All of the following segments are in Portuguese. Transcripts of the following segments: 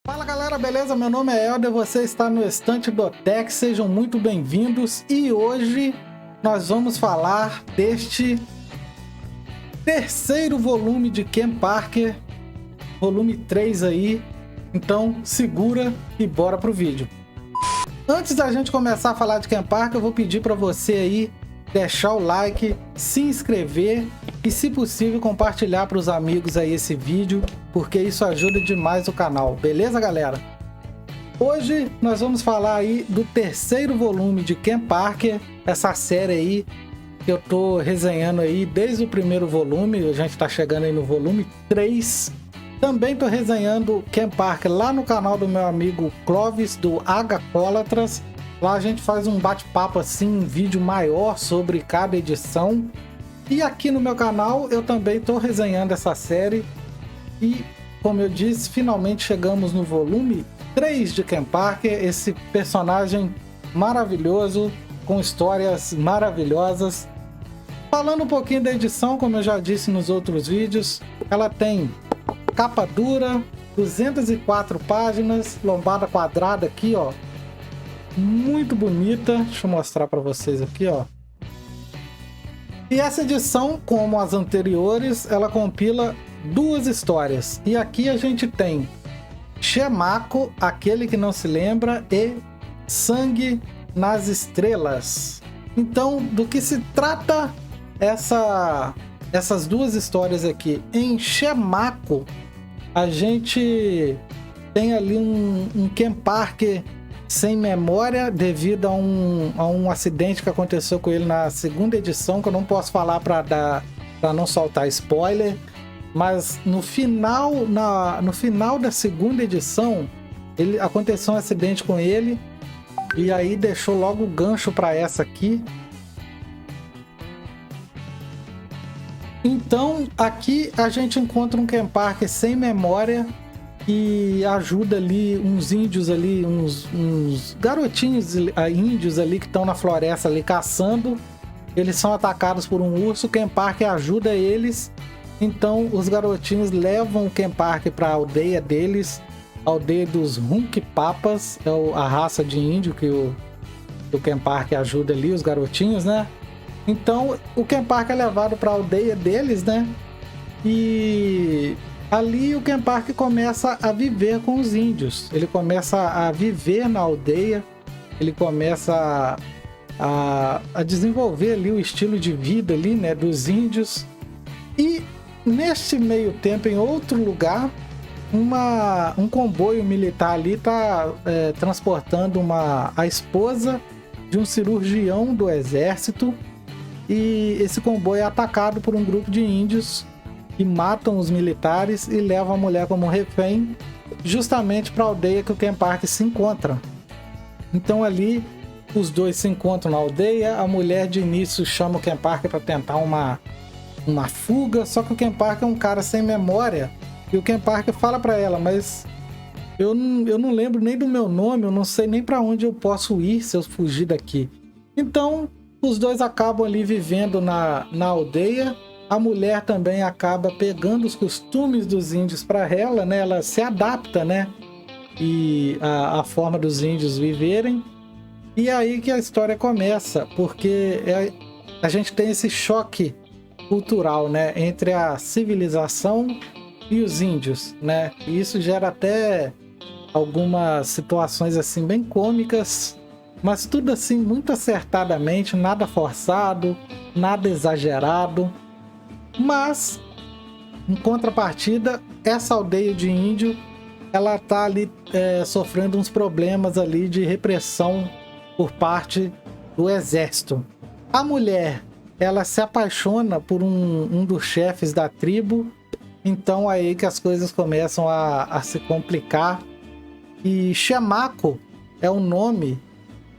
Fala galera, beleza? Meu nome é Helder, você está no Estante do Tech, sejam muito bem-vindos e hoje nós vamos falar deste terceiro volume de Ken Parker, volume 3 aí, então segura e bora pro vídeo. Antes da gente começar a falar de Ken Parker, eu vou pedir para você aí deixar o like, se inscrever e, se possível, compartilhar para os amigos aí esse vídeo, porque isso ajuda demais o canal, beleza, galera? Hoje nós vamos falar aí do terceiro volume de Ken Parker, essa série aí que eu tô resenhando aí desde o primeiro volume, a gente tá chegando aí no volume 3. Também tô resenhando Ken Parker lá no canal do meu amigo Clovis, do Agacólatras. Lá a gente faz um bate-papo assim, um vídeo maior sobre cada edição. E aqui no meu canal eu também estou resenhando essa série. E, como eu disse, finalmente chegamos no volume 3 de Ken Parker. Esse personagem maravilhoso, com histórias maravilhosas. Falando um pouquinho da edição, como eu já disse nos outros vídeos, ela tem capa dura, 204 páginas, lombada quadrada aqui, ó. Muito bonita, deixa eu mostrar para vocês aqui, ó. E essa edição, como as anteriores, ela compila duas histórias. E aqui a gente tem Shemako, aquele que não se lembra, e Sangue nas Estrelas. Então, do que se trata essas duas histórias aqui? Em Shemako, a gente tem ali um Ken Parker sem memória devido a um acidente que aconteceu com ele na segunda edição, que eu não posso falar para não soltar spoiler, mas no final da segunda edição aconteceu um acidente com ele e aí deixou logo o gancho para essa aqui. Então aqui a gente encontra um Ken Parker sem memória e ajuda ali uns índios ali, uns garotinhos índios ali que estão na floresta ali caçando. Eles são atacados por um urso, o Ken Parker ajuda eles. Então os garotinhos levam o Ken Parker para a aldeia deles, a aldeia dos Hunkpapas, é a raça de índio que o Ken Parker ajuda ali, os garotinhos, né? Então o Ken Parker é levado para a aldeia deles, né? E ali o Ken Parker começa a viver com os índios. Ele começa a viver na aldeia. Ele começa a desenvolver ali o estilo de vida ali, né, dos índios. E neste meio tempo, em outro lugar, um comboio militar ali está transportando a esposa de um cirurgião do exército. E esse comboio é atacado por um grupo de índios que matam os militares e levam a mulher como refém justamente para a aldeia que o Ken Parker se encontra. Então ali os dois se encontram na aldeia, a mulher de início chama o Ken Parker para tentar uma fuga, só que o Ken Parker é um cara sem memória e o Ken Parker fala para ela, mas eu não lembro nem do meu nome, eu não sei nem para onde eu posso ir se eu fugir daqui. Então os dois acabam ali vivendo na aldeia. A mulher também acaba pegando os costumes dos índios para ela, né? Ela se adapta, né? E a forma dos índios viverem. E aí que a história começa, porque a gente tem esse choque cultural, né? Entre a civilização e os índios, né? E isso gera até algumas situações assim bem cômicas, mas tudo assim muito acertadamente, nada forçado, nada exagerado. Mas, em contrapartida, essa aldeia de índio, ela tá ali sofrendo uns problemas ali de repressão por parte do exército. A mulher, ela se apaixona por um dos chefes da tribo, então aí que as coisas começam a se complicar. E Shemako é o nome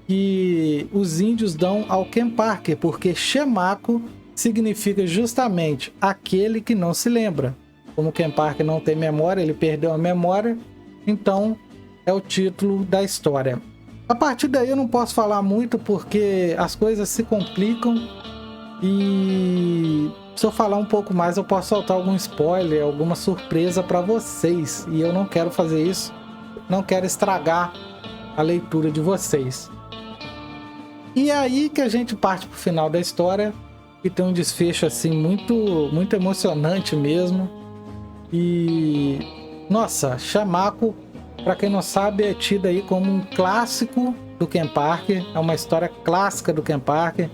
que os índios dão ao Ken Parker, porque Shemako significa justamente aquele que não se lembra. Como Ken Parker não tem memória, ele perdeu a memória, então é o título da história. A partir daí eu não posso falar muito porque as coisas se complicam e se eu falar um pouco mais eu posso soltar algum spoiler, alguma surpresa para vocês e eu não quero fazer isso não quero estragar a leitura de vocês. E é aí que a gente parte pro final da história, e tem um desfecho assim muito emocionante mesmo. E nossa, Shamako, para quem não sabe, é tido aí como um clássico do Ken Parker, é uma história clássica do Ken Parker,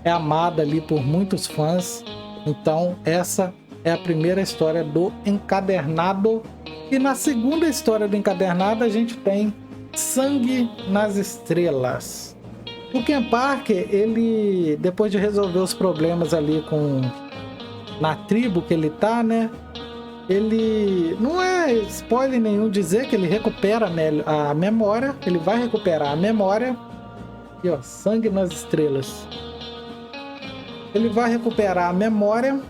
é amada ali por muitos fãs. Então essa é a primeira história do encadernado. E na segunda história do encadernado a gente tem Sangue nas Estrelas. O Ken Parker, ele, depois de resolver os problemas ali na tribo que ele tá, né? Ele, não é spoiler nenhum dizer que ele recupera a memória, ele vai recuperar a memória. Aqui, ó, Sangue nas Estrelas. Ele vai recuperar a memória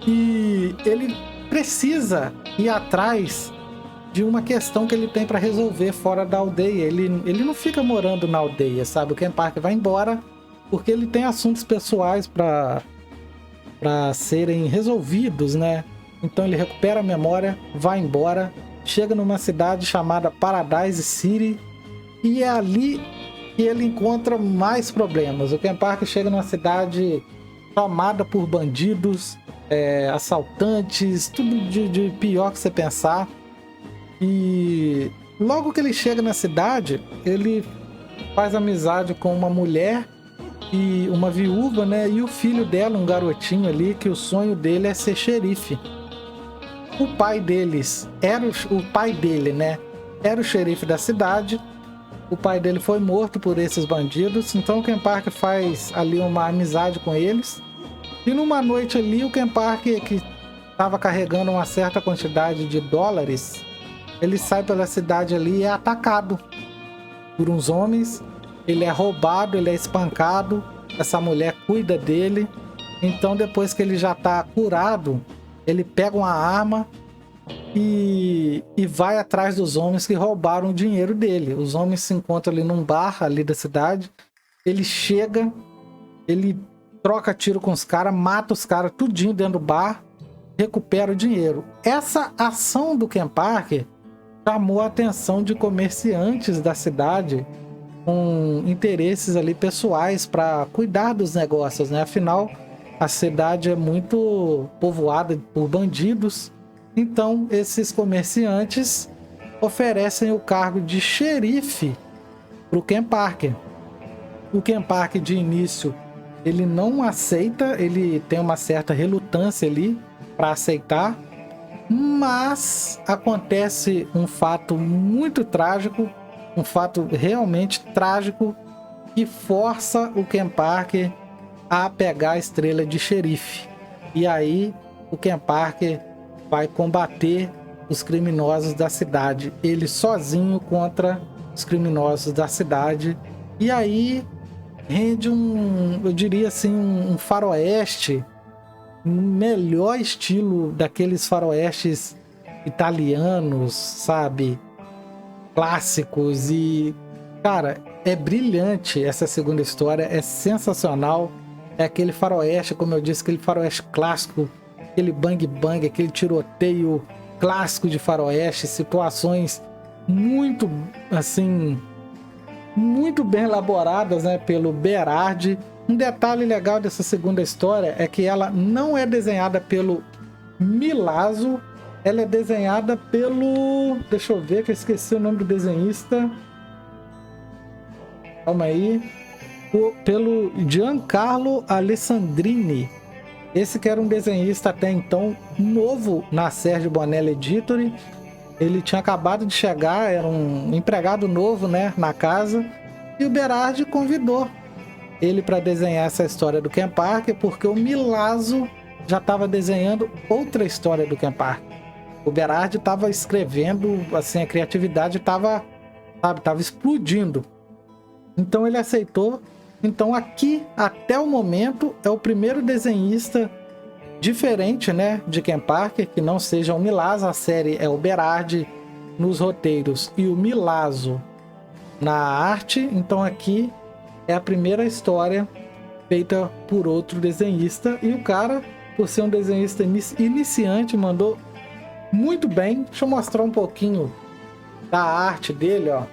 e ele precisa ir atrás de uma questão que ele tem para resolver fora da aldeia. Ele não fica morando na aldeia, sabe? O Ken Parker vai embora porque ele tem assuntos pessoais para serem resolvidos, né? Então ele recupera a memória, vai embora, chega numa cidade chamada Paradise City e é ali que ele encontra mais problemas. O Ken Parker chega numa cidade tomada por bandidos, assaltantes, tudo de pior que você pensar. E logo que ele chega na cidade, ele faz amizade com uma mulher e uma viúva, né? E o filho dela, um garotinho ali, que o sonho dele é ser xerife. O pai deles o pai dele, né? Era o xerife da cidade. O pai dele foi morto por esses bandidos. Então o Ken Parker faz ali uma amizade com eles. E numa noite ali, o Ken Parker, que estava carregando uma certa quantidade de dólares, ele sai pela cidade ali e é atacado por uns homens. Ele é roubado, ele é espancado. Essa mulher cuida dele. Então depois que ele já está curado, ele pega uma arma e vai atrás dos homens que roubaram o dinheiro dele. Os homens se encontram ali num bar ali da cidade. Ele chega, ele troca tiro com os caras, mata os caras tudinho dentro do bar, recupera o dinheiro. Essa ação do Ken Parker chamou a atenção de comerciantes da cidade com interesses ali pessoais para cuidar dos negócios, né? Afinal, a cidade é muito povoada por bandidos. Então, esses comerciantes oferecem o cargo de xerife para o Ken Parker. O Ken Parker, de início, ele não aceita, ele tem uma certa relutância ali para aceitar, mas acontece um fato muito trágico, um fato realmente trágico, que força o Ken Parker a pegar a estrela de xerife. E aí o Ken Parker vai combater os criminosos da cidade, ele sozinho contra os criminosos da cidade. E aí rende eu diria assim, um faroeste, melhor estilo daqueles faroestes italianos, sabe? Clássicos. E cara, é brilhante essa segunda história, é sensacional. É aquele faroeste, como eu disse, aquele faroeste clássico, aquele bang bang, aquele tiroteio clássico de faroeste, situações muito, assim, muito bem elaboradas, né, pelo Berardi. Um detalhe legal dessa segunda história é que ela não é desenhada pelo Milazzo, ela é desenhada pelo... Deixa eu ver que eu esqueci o nome do desenhista. Calma aí. Pelo Giancarlo Alessandrini. Esse que era um desenhista até então novo na Sergio Bonelli Editore. Ele tinha acabado de chegar, era um empregado novo, né, na casa. E o Berardi convidou ele para desenhar essa história do Ken Parker, porque o Milazzo já estava desenhando outra história do Ken Parker. O Berardi estava escrevendo, assim, a criatividade estava explodindo. Então ele aceitou. Então aqui, até o momento, é o primeiro desenhista diferente, né, de Ken Parker, que não seja o Milazzo. A série é o Berardi nos roteiros e o Milazzo na arte. Então aqui é a primeira história feita por outro desenhista. E o cara, por ser um desenhista iniciante, mandou muito bem. Deixa eu mostrar um pouquinho da arte dele, ó.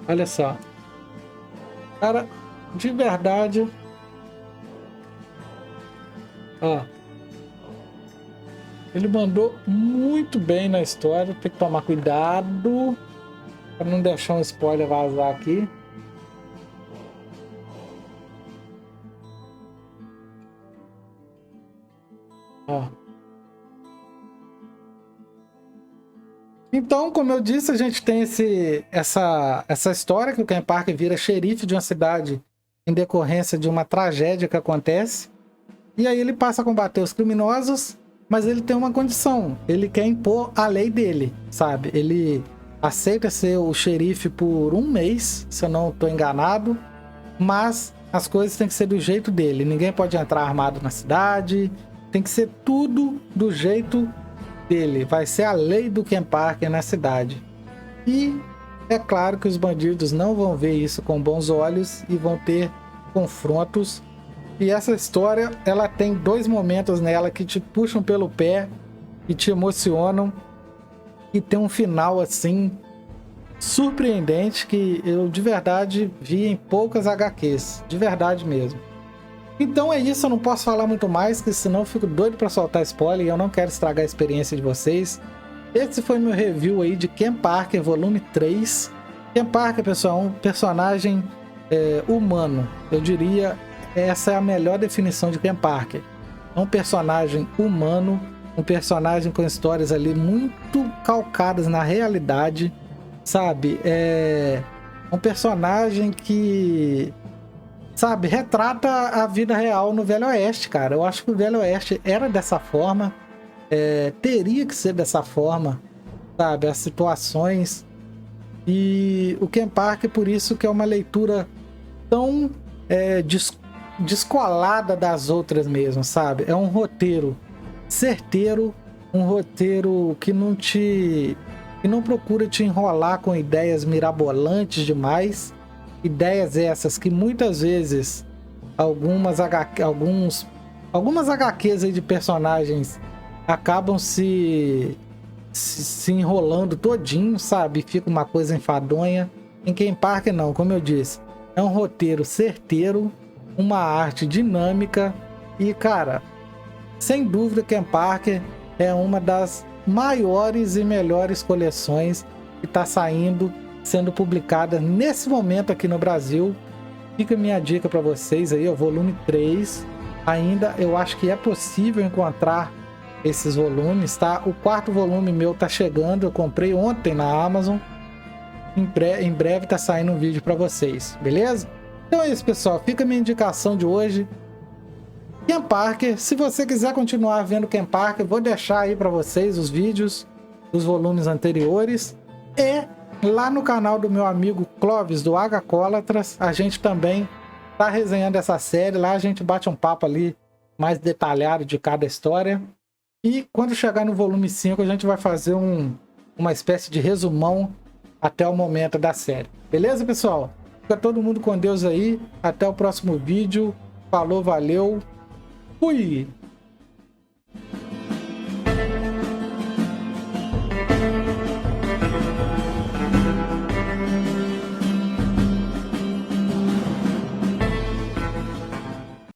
Olha só. Cara, de verdade. Ó. Ele mandou muito bem na história. Tem que tomar cuidado para não deixar um spoiler vazar aqui. Ó. Então, como eu disse, a gente tem essa história que o Ken Parker vira xerife de uma cidade em decorrência de uma tragédia que acontece. E aí ele passa a combater os criminosos, mas ele tem uma condição. Ele quer impor a lei dele, sabe? Ele aceita ser o xerife por 1 mês, se eu não estou enganado, mas as coisas têm que ser do jeito dele. Ninguém pode entrar armado na cidade, tem que ser tudo do jeito dele. Vai ser a lei do Ken Parker na cidade. E é claro que os bandidos não vão ver isso com bons olhos e vão ter confrontos. E essa história, ela tem 2 momentos nela que te puxam pelo pé e te emocionam. E tem um final, assim, surpreendente que eu, de verdade, vi em poucas HQs. De verdade mesmo. Então é isso, eu não posso falar muito mais, que senão eu fico doido para soltar spoiler e eu não quero estragar a experiência de vocês. Esse foi meu review aí de Ken Parker, volume 3. Ken Parker, pessoal, é um personagem humano. Eu diria, essa é a melhor definição de Ken Parker. É um personagem humano, um personagem com histórias ali muito calcadas na realidade, sabe? É um personagem que, sabe, retrata a vida real no Velho Oeste, cara. Eu acho que o Velho Oeste era dessa forma, teria que ser dessa forma, sabe? As situações. E o Ken Parker, por isso que é uma leitura tão descolada das outras mesmo, sabe? É um roteiro certeiro, um roteiro que não procura te enrolar com ideias mirabolantes demais. Ideias essas que muitas vezes algumas HQs aí de personagens acabam se enrolando todinho, sabe? Fica uma coisa enfadonha. Em Ken Parker não, como eu disse, é um roteiro certeiro, uma arte dinâmica e, cara, sem dúvida Ken Parker é uma das maiores e melhores coleções que está sendo publicada nesse momento aqui no Brasil. Fica a minha dica para vocês aí, o volume 3. Ainda eu acho que é possível encontrar esses volumes, tá? O 4º volume meu tá chegando, eu comprei ontem na Amazon. Em breve tá saindo um vídeo para vocês, beleza? Então é isso, pessoal. Fica a minha indicação de hoje. Ken Parker. Se você quiser continuar vendo Ken Parker, vou deixar aí para vocês os vídeos dos volumes anteriores. E lá no canal do meu amigo Clóvis, do Agacólatras, a gente também tá resenhando essa série. Lá a gente bate um papo ali mais detalhado de cada história. E quando chegar no volume 5, a gente vai fazer uma espécie de resumão até o momento da série. Beleza, pessoal? Fica todo mundo com Deus aí. Até o próximo vídeo. Falou, valeu. Fui!